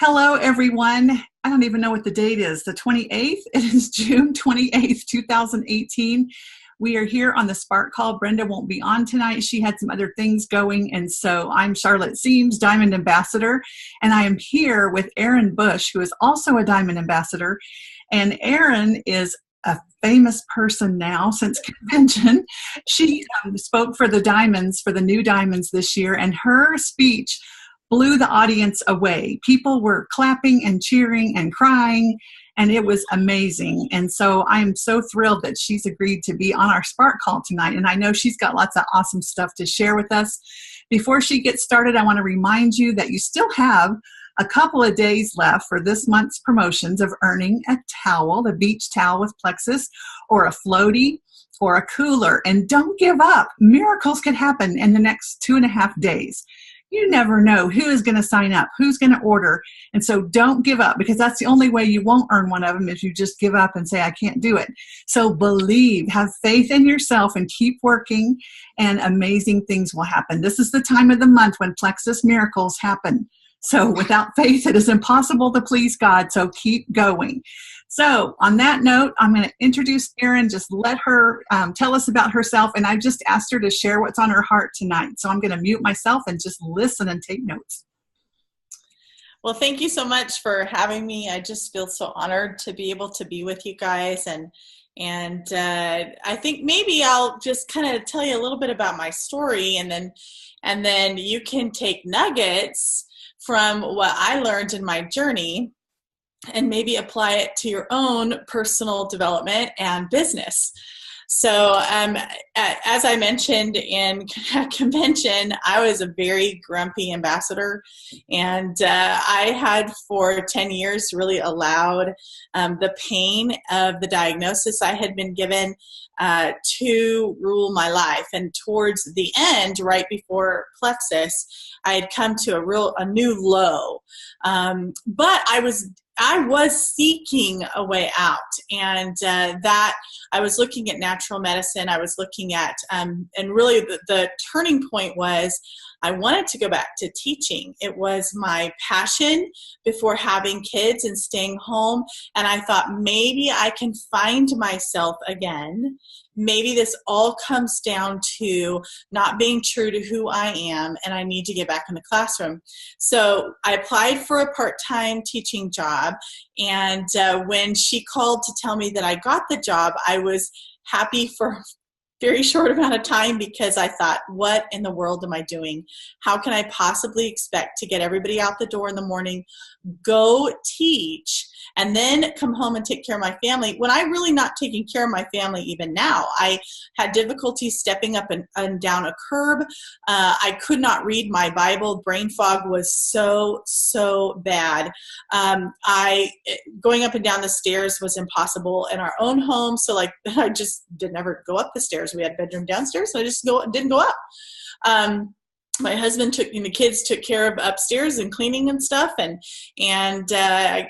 Hello, everyone. I don't even know what the date is. The 28th? It is June 28th, 2018. We are here on the Spark Call. Brenda won't be on tonight. She had some other things going. And so I'm Charlotte Seams, Diamond Ambassador. And I am here with Erin Bush, who is also a Diamond Ambassador. And Erin is a famous person now since convention. She spoke for the Diamonds, for the new Diamonds this year. And her speech blew the audience away. People were clapping and cheering and crying, and it was amazing. And so I'm so thrilled that she's agreed to be on our Spark Call tonight. And I know she's got lots of awesome stuff to share with us. Before she gets started, I want to remind you that you still have a couple of days left for this month's promotions of earning a towel, the beach towel with plexus, or a floaty, or a cooler. And don't give up. Miracles can happen in the next 2.5 days. You never know who is going to sign up, who's going to order. And so don't give up, because that's the only way you won't earn one of them, if you just give up and say, I can't do it. So believe, have faith in yourself, and keep working, and amazing things will happen. This is the time of the month when plexus miracles happen. So without faith, it is impossible to please God. So keep going. So on that note, I'm going to introduce Erin, just let her tell us about herself. And I just asked her to share what's on her heart tonight. So I'm going to mute myself and just listen and take notes. Well, thank you so much for having me. I just feel so honored to be able to be with you guys. And I think maybe I'll just kind of tell you a little bit about my story, and then you can take nuggets from what I learned in my journey and maybe apply it to your own personal development and business. So as I mentioned in convention, I was a very grumpy ambassador, and I had for 10 years really allowed the pain of the diagnosis I had been given to rule my life. And towards the end, right before plexus, I had come to a new low. But I was seeking a way out, and that I was looking at natural medicine. I was looking at, and really the turning point was I wanted to go back to teaching. It was my passion before having kids and staying home. And I thought, maybe I can find myself again. Maybe this all comes down to not being true to who I am, and I need to get back in the classroom. So I applied for a part-time teaching job, and when she called to tell me that I got the job, I was happy for a very short amount of time, because I thought, what in the world am I doing? How can I possibly expect to get everybody out the door in the morning, go teach, and then come home and take care of my family, when I'm really not taking care of my family even now? I had difficulty stepping up and down a curb. I could not read my Bible. Brain fog was so bad. Going up and down the stairs was impossible in our own home. So I just didn't ever go up the stairs. We had a bedroom downstairs, so I just didn't go up. My husband the kids took care of upstairs and cleaning and stuff. And I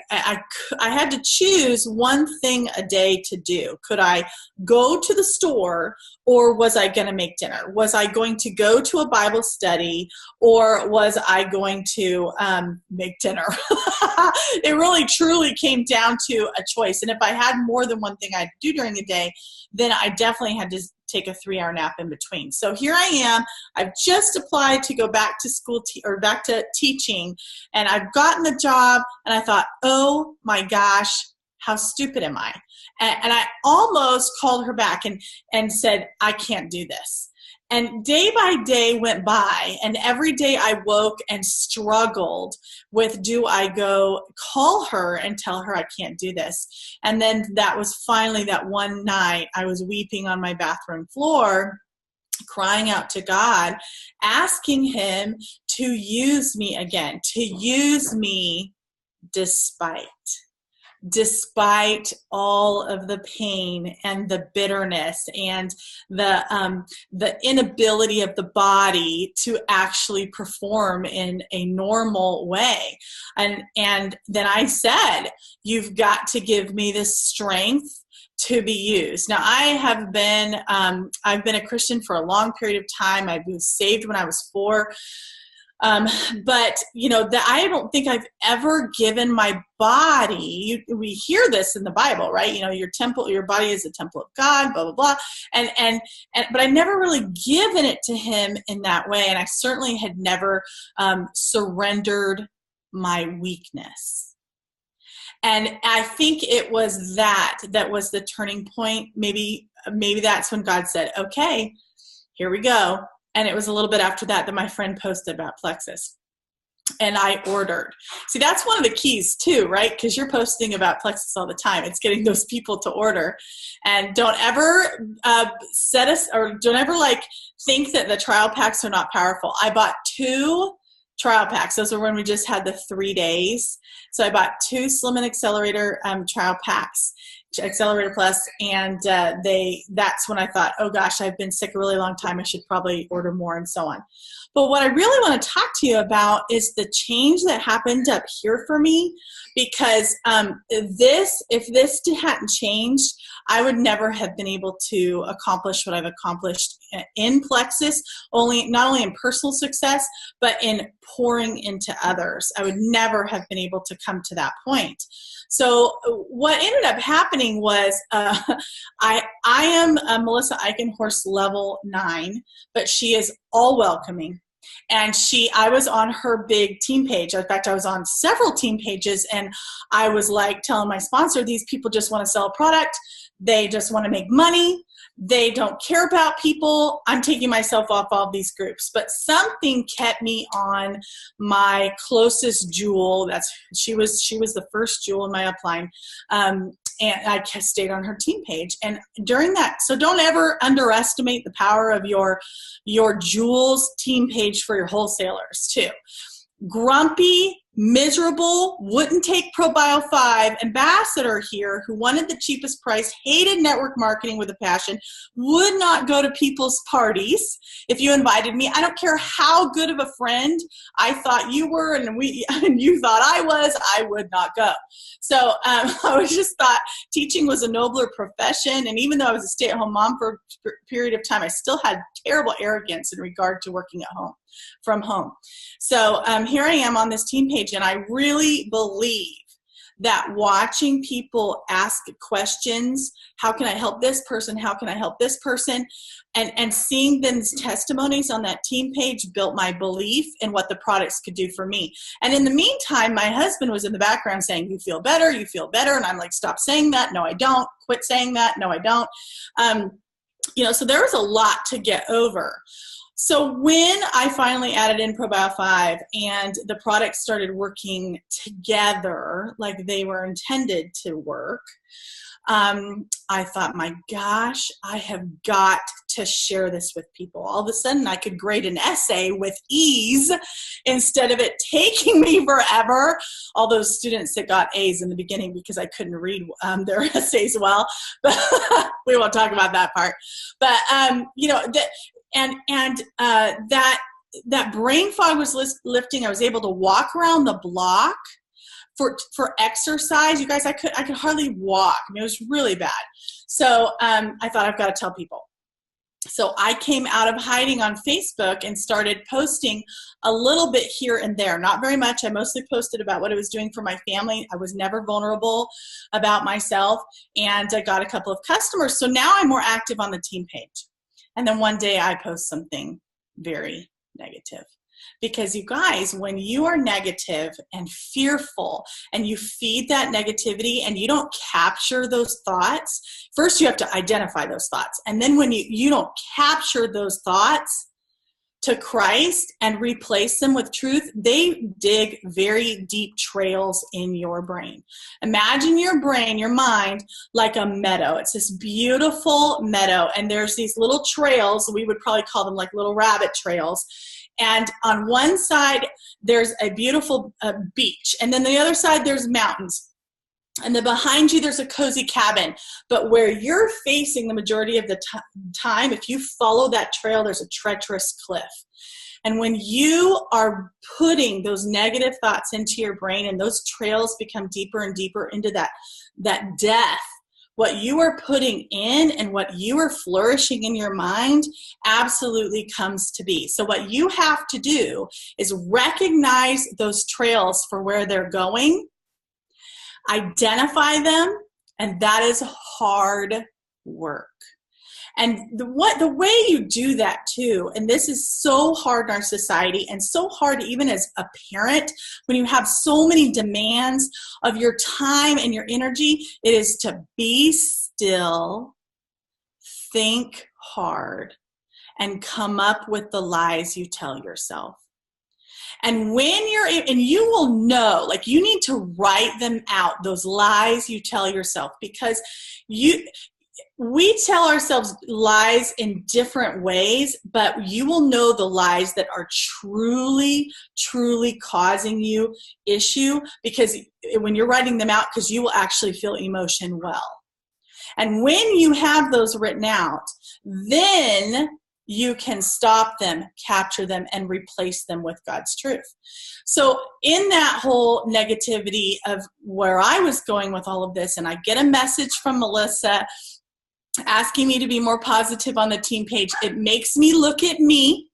had to choose one thing a day to do. Could I go to the store, or was I going to make dinner? Was I going to go to a Bible study, or was I going to make dinner? It really truly came down to a choice. And if I had more than one thing I'd do during the day, then I definitely had to take a 3-hour nap in between. So here I am. I've just applied to go back to school or back to teaching, and I've gotten the job, and I thought, oh my gosh, how stupid am I? And I almost called her back and said, I can't do this. And day by day went by, and every day I woke and struggled with, do I go call her and tell her I can't do this? And then that was finally that one night I was weeping on my bathroom floor, crying out to God, asking him to use me again, to use me despite all of the pain and the bitterness and the inability of the body to actually perform in a normal way. And then I said, you've got to give me the strength to be used. Now, I've been a Christian for a long period of time. I was saved when I was 4. But that I don't think I've ever given my body. We hear this in the Bible, right? Your body is a temple of God, blah blah blah, and but I never really given it to Him in that way, and I certainly had never surrendered my weakness. And I think it was that was the turning point. Maybe that's when God said, "Okay, here we go." And it was a little bit after that my friend posted about Plexus. And I ordered. See, that's one of the keys too, right? Because you're posting about Plexus all the time. It's getting those people to order. And don't ever think that the trial packs are not powerful. I bought 2 trial packs. Those are when we just had the 3 days. So I bought 2 Slim and Accelerator trial packs, Accelerator Plus, and that's when I thought, oh gosh, I've been sick a really long time. I should probably order more, and so on. But what I really want to talk to you about is the change that happened up here for me, because if this hadn't changed, I would never have been able to accomplish what I've accomplished in Plexus, not only in personal success, but in pouring into others. I would never have been able to come to that point. So what ended up happening was I am Melissa Eichenhorst level 9, but she is all welcoming. And I was on her big team page. In fact, I was on several team pages, and I was like telling my sponsor, these people just want to sell a product. They just want to make money. They don't care about people. I'm taking myself off all these groups. But something kept me on my closest jewel. She was the first jewel in my upline. And I stayed on her team page. And during that, so don't ever underestimate the power of your jewels team page for your wholesalers too. Grumpy, miserable, wouldn't take ProBio 5 ambassador here who wanted the cheapest price, hated network marketing with a passion, would not go to people's parties if you invited me. I don't care how good of a friend I thought you were and you thought I would not go. So I just thought teaching was a nobler profession, and even though I was a stay-at-home mom for a period of time, I still had terrible arrogance in regard to working at home, from home. So here I am on this team page, and I really believe that watching people ask questions, how can I help this person? How can I help this person? And seeing them's testimonies on that team page built my belief in what the products could do for me. And in the meantime, my husband was in the background saying, you feel better. And I'm like, stop saying that. No, I don't. Quit saying that. No, I don't. So there was a lot to get over. So when I finally added in ProBio 5 and the products started working together like they were intended to work, I thought, my gosh, I have got to share this with people. All of a sudden, I could grade an essay with ease instead of it taking me forever. All those students that got A's in the beginning because I couldn't read their essays well, but we won't talk about that part. But that brain fog was lifting. I was able to walk around the block for exercise. You guys, I could hardly walk. I mean, it was really bad. So I thought, I've got to tell people. So I came out of hiding on Facebook and started posting a little bit here and there. Not very much. I mostly posted about what I was doing for my family. I was never vulnerable about myself, and I got a couple of customers. So now I'm more active on the team page. And then one day I post something very negative. Because you guys, when you are negative and fearful and you feed that negativity and you don't capture those thoughts, first you have to identify those thoughts. And then when you don't capture those thoughts to Christ and replace them with truth, they dig very deep trails in your brain. Imagine your brain, your mind, like a meadow. It's this beautiful meadow, and there's these little trails. We would probably call them like little rabbit trails. And on one side, there's a beautiful beach. And then the other side, there's mountains. And then behind you, there's a cozy cabin. But where you're facing the majority of the time, if you follow that trail, there's a treacherous cliff. And when you are putting those negative thoughts into your brain and those trails become deeper and deeper into that death what you are putting in and what you are flourishing in your mind absolutely comes to be. So what you have to do is recognize those trails for where they're going, identify them, and that is hard work. And the way you do that too, and this is so hard in our society and so hard even as a parent, when you have so many demands of your time and your energy, it is to be still, think hard, and come up with the lies you tell yourself. And when and you will know, like, you need to write them out, those lies you tell yourself, because we tell ourselves lies in different ways, but you will know the lies that are truly, truly causing you issue, because when you're writing them out, because you will actually feel emotion well. And when you have those written out, then you can stop them, capture them, and replace them with God's truth. So in that whole negativity of where I was going with all of this, and I get a message from Melissa asking me to be more positive on the team page, it makes me look at me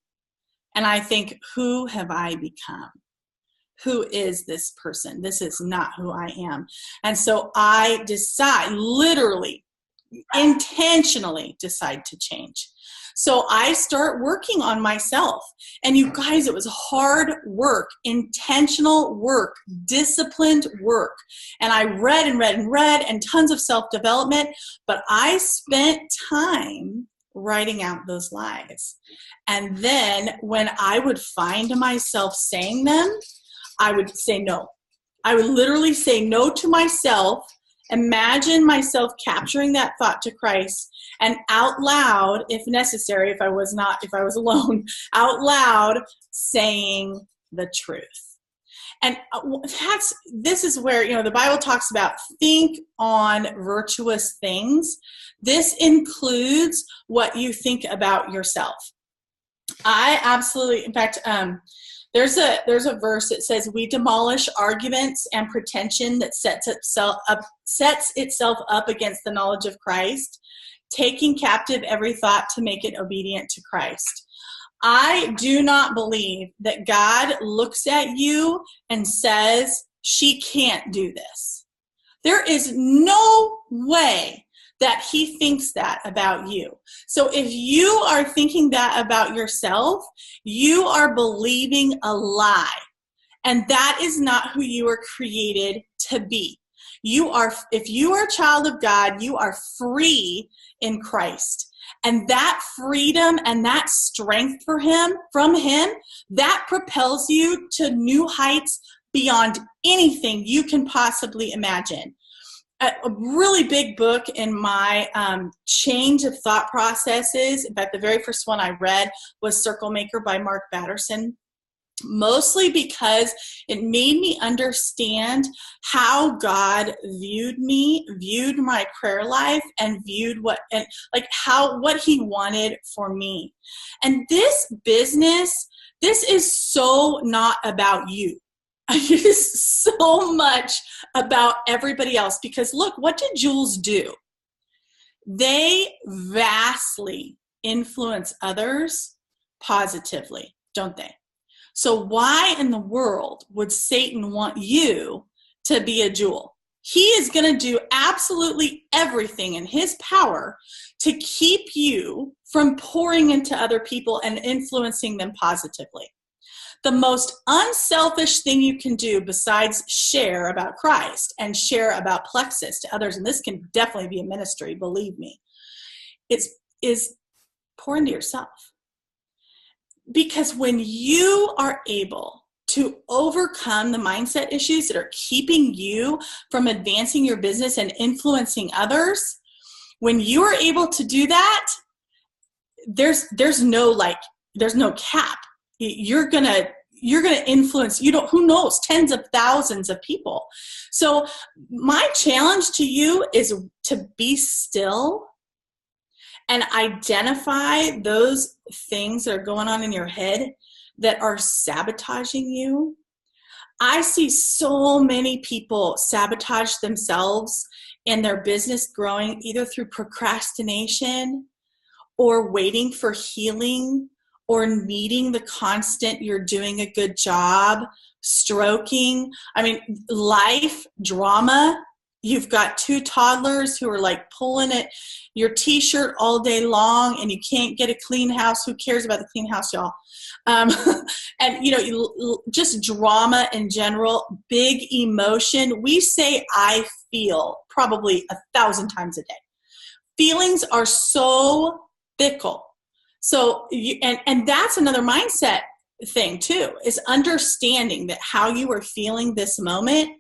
and I think, who have I become? Who is this person? This is not who I am. And so I decide, literally, intentionally decide to change. So I start working on myself. And you guys, it was hard work, intentional work, disciplined work. And I read and read and read, and tons of self-development, but I spent time writing out those lies. And then when I would find myself saying them, I would say no. I would literally say no to myself, imagine myself capturing that thought to Christ, and out loud, if necessary, if I was alone, out loud saying the truth. And this is where, the Bible talks about think on virtuous things. This includes what you think about yourself. I absolutely, in fact, there's a verse that says, we demolish arguments and pretension that sets itself up against the knowledge of Christ, taking captive every thought to make it obedient to Christ. I do not believe that God looks at you and says, she can't do this. There is no way that he thinks that about you. So if you are thinking that about yourself, you are believing a lie. And that is not who you were created to be. If you are a child of God, you are free in Christ. And that freedom and that strength from him, that propels you to new heights beyond anything you can possibly imagine. A really big book in my change of thought processes, in fact, the very first one I read was Circle Maker by Mark Batterson, mostly because it made me understand how God viewed me, viewed my prayer life, and viewed what he wanted for me. And this business, this is so not about you. It is so much about everybody else, because look, what did Jules do? They vastly influence others positively, don't they? So why in the world would Satan want you to be a Jewel? He is going to do absolutely everything in his power to keep you from pouring into other people and influencing them positively. The most unselfish thing you can do besides share about Christ and share about Plexus to others, and this can definitely be a ministry, believe me, is pour into yourself. Because when you are able to overcome the mindset issues that are keeping you from advancing your business and influencing others, when you are able to do that, there's no cap. You're gonna influence, who knows, tens of thousands of people. So my challenge to you is to be still and identify those things that are going on in your head that are sabotaging you. I see so many people sabotage themselves and their business growing either through procrastination or waiting for healing or needing the constant, you're doing a good job, stroking. I mean, life drama. You've got 2 toddlers who are like pulling at your t-shirt all day long and you can't get a clean house. Who cares about the clean house, y'all? And, just drama in general, big emotion. We say I feel probably 1,000 times a day. Feelings are so fickle. So, and that's another mindset thing too, is understanding that how you are feeling this moment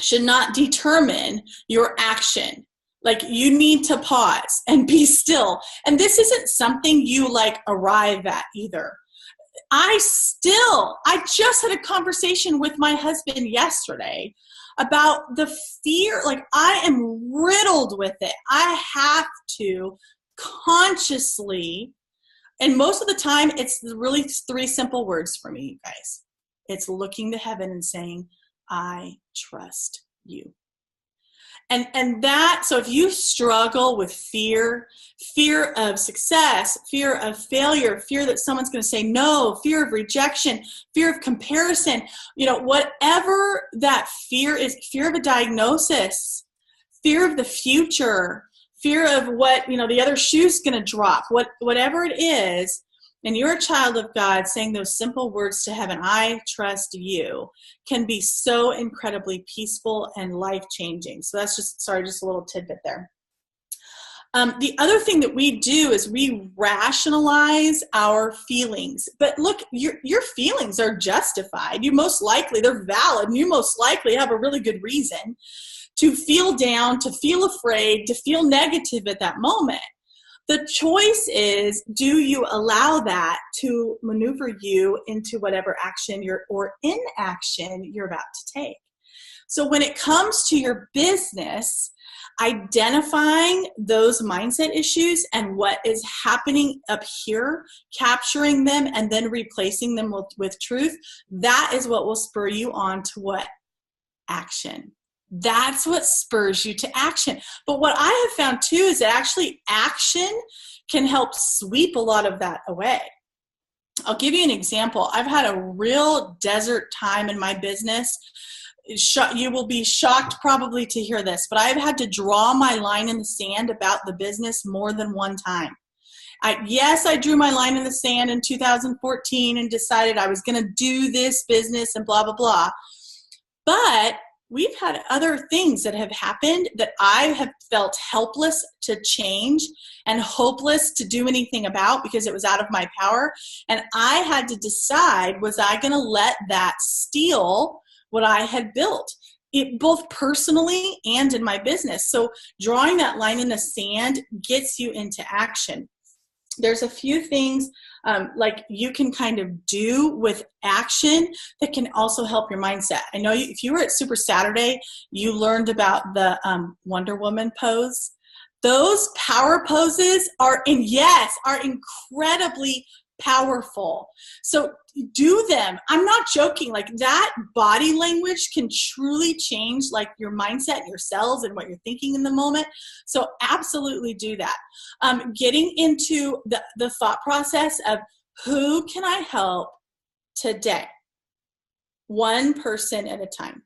should not determine your action. Like, you need to pause and be still. And this isn't something you like arrive at either. I just had a conversation with my husband yesterday about the fear. Like, I am riddled with it. I have to consciously, and most of the time it's really 3 simple words for me, you guys. It's looking to heaven and saying, I trust you. And that, so if you struggle with fear of success, fear of failure, fear that someone's going to say no, fear of rejection, fear of comparison, whatever that fear is, fear of a diagnosis, fear of the future, fear of what, the other shoe's going to drop, whatever it is, and you're a child of God, saying those simple words to heaven, I trust you, can be so incredibly peaceful and life-changing. So that's just a little tidbit there. The other thing that we do is we rationalize our feelings. But look, your feelings are justified. They're valid, and you most likely have a really good reason to feel down, to feel afraid, to feel negative at that moment. The choice is, do you allow that to maneuver you into whatever action or inaction you're about to take? So when it comes to your business, identifying those mindset issues and what is happening up here, capturing them and then replacing them with truth, that is what will spur you on to what? Action. That's what spurs you to action. But what I have found too is that actually action can help sweep a lot of that away. I'll give you an example. I've had a real desert time in my business. You will be shocked probably to hear this, but I've had to draw my line in the sand about the business more than one time. I drew my line in the sand in 2014 and decided I was going to do this business and blah, blah, blah. But we've had other things that have happened that I have felt helpless to change and hopeless to do anything about because it was out of my power. And I had to decide, was I going to let that steal what I had built, both personally and in my business? So drawing that line in the sand gets you into action. There's a few things like you can kind of do with action that can also help your mindset. I know if you were at Super Saturday, you learned about the Wonder Woman pose. Those power poses are incredibly powerful. So do them. I'm not joking. Like, that body language can truly change like your mindset, your cells, and what you're thinking in the moment. So absolutely do that. Getting into the thought process of who can I help today? One person at a time.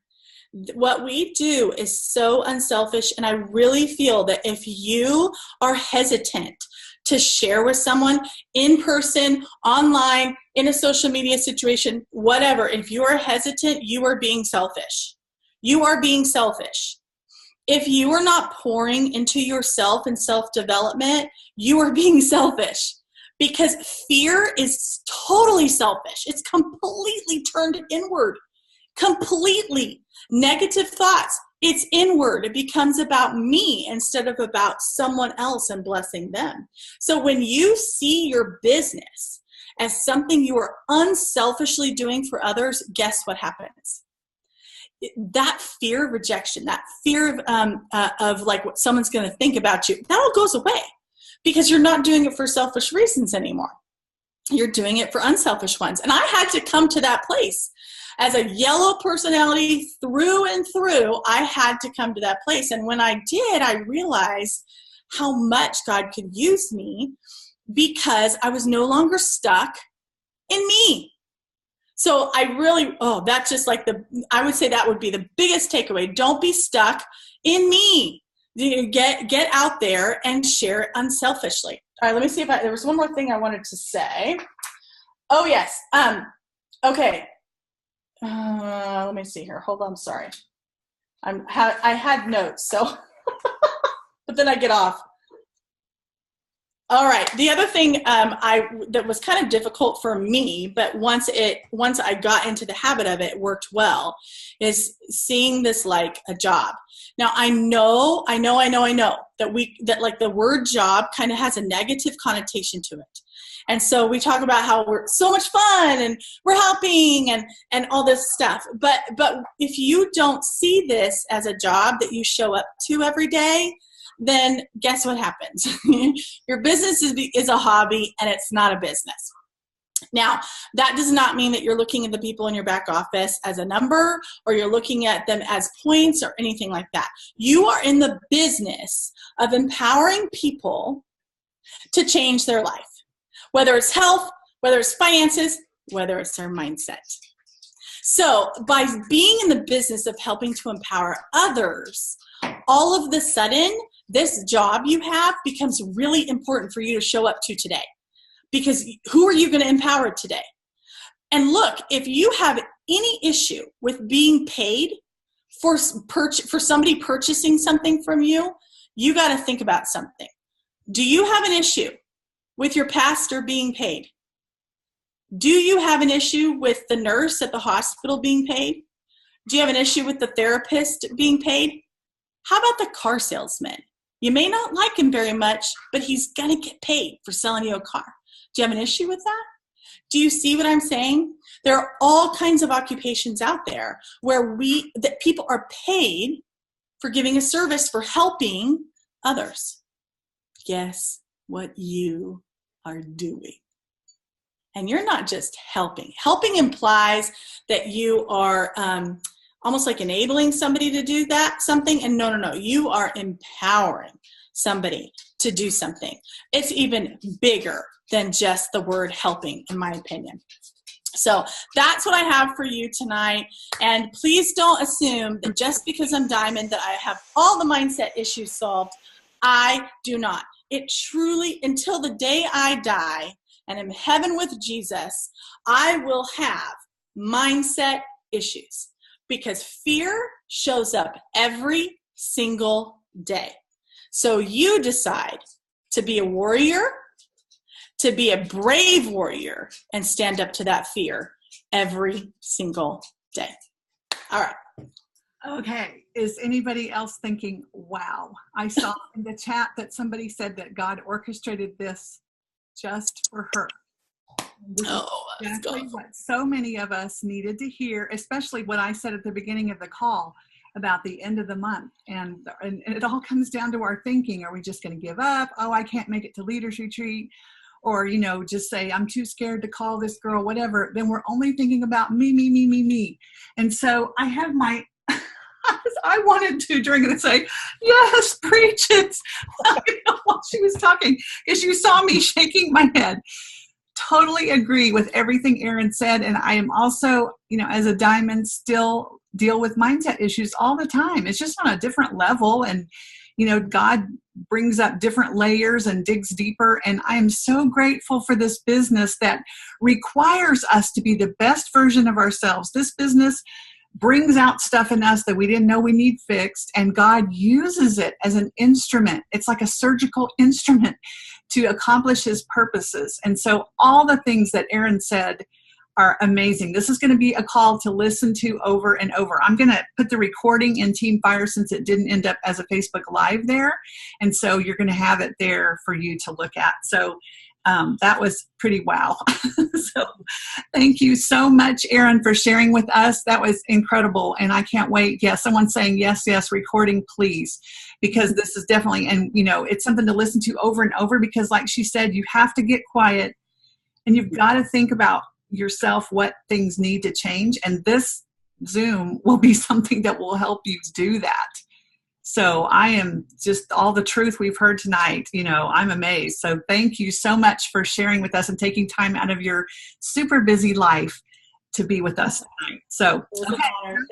What we do is so unselfish, and I really feel that if you are hesitant to share with someone in person, online, in a social media situation, whatever, if you are hesitant, you are being selfish. You are being selfish. If you are not pouring into yourself and self-development, you are being selfish, because fear is totally selfish. It's completely turned inward. Completely. Negative thoughts, it's inward. It becomes about me instead of about someone else and blessing them. So when you see your business as something you are unselfishly doing for others, guess what happens? That fear of rejection, that fear of like what someone's going to think about you, that all goes away because you're not doing it for selfish reasons anymore. you're doing it for unselfish ones. And I had to come to that place. As a yellow personality through and through, I had to come to that place. And when I did, I realized how much God could use me because I was no longer stuck in me. So I really, that's just like I would say that would be the biggest takeaway. Don't be stuck in me. Get out there and share it unselfishly. All right, let me see if there was one more thing I wanted to say. Oh, yes. Okay. Let me see here. Hold on. Sorry. I had notes, so, but then I get off. All right. The other thing that was kind of difficult for me, but once I got into the habit of it worked well, is seeing this like a job. Now I know that like the word job kind of has a negative connotation to it. And so we talk about how we're so much fun and we're helping and all this stuff. But if you don't see this as a job that you show up to every day, then guess what happens? Your business is a hobby and it's not a business. Now, that does not mean that you're looking at the people in your back office as a number or you're looking at them as points or anything like that. You are in the business of empowering people to change their life, whether it's health, whether it's finances, whether it's their mindset. So by being in the business of helping to empower others, all of the sudden, this job you have becomes really important for you to show up to today. Because who are you going to empower today? And look, if you have any issue with being paid for somebody purchasing something from you, you got to think about something. Do you have an issue with your pastor being paid? Do you have an issue with the nurse at the hospital being paid? Do you have an issue with the therapist being paid? How about the car salesman? You may not like him very much, but he's going to get paid for selling you a car. Do you have an issue with that? Do you see what I'm saying? There are all kinds of occupations out there where that people are paid for giving a service, for helping others. Guess what you are doing? And you're not just helping. Helping implies that you are almost like enabling somebody to do something. And no. You are empowering somebody to do something. It's even bigger than just the word helping, in my opinion. So that's what I have for you tonight. And please don't assume that just because I'm Diamond that I have all the mindset issues solved. I do not. It truly, until the day I die and am in heaven with Jesus, I will have mindset issues because fear shows up every single day. So you decide to be a warrior, to be a brave warrior, and stand up to that fear every single day. All right. Okay. Is anybody else thinking, wow, I saw in the chat that somebody said that God orchestrated this just for her. That's exactly what so many of us needed to hear, especially what I said at the beginning of the call about the end of the month. And it all comes down to our thinking. Are we just going to give up? Oh, I can't make it to Leaders Retreat. Or, just say, I'm too scared to call this girl, whatever. Then we're only thinking about me. And so I have I wanted to drink it and say, yes, preach it. While she was talking, because you saw me shaking my head. Totally agree with everything Erin said. And I am also, as a Diamond, still deal with mindset issues all the time. It's just on a different level. And, God brings up different layers and digs deeper. And I am so grateful for this business that requires us to be the best version of ourselves. This business brings out stuff in us that we didn't know we need fixed. And God uses it as an instrument. It's like a surgical instrument to accomplish his purposes. And so all the things that Erin said are amazing. This is going to be a call to listen to over and over. I'm going to put the recording in Team Fire since it didn't end up as a Facebook Live there. And so you're going to have it there for you to look at. So that was pretty wow. So thank you so much, Erin, for sharing with us. That was incredible. And I can't wait. Yeah, someone's saying, yes, recording, please. Because this is definitely, and it's something to listen to over and over because like she said, you have to get quiet And you've got to think about yourself, what things need to change. And this Zoom will be something that will help you do that. So I am just, all the truth we've heard tonight, I'm amazed. So thank you so much for sharing with us and taking time out of your super busy life to be with us tonight. So, okay,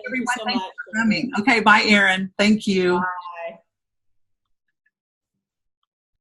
everyone, thanks for coming. Okay, bye, Erin. Thank you. Bye.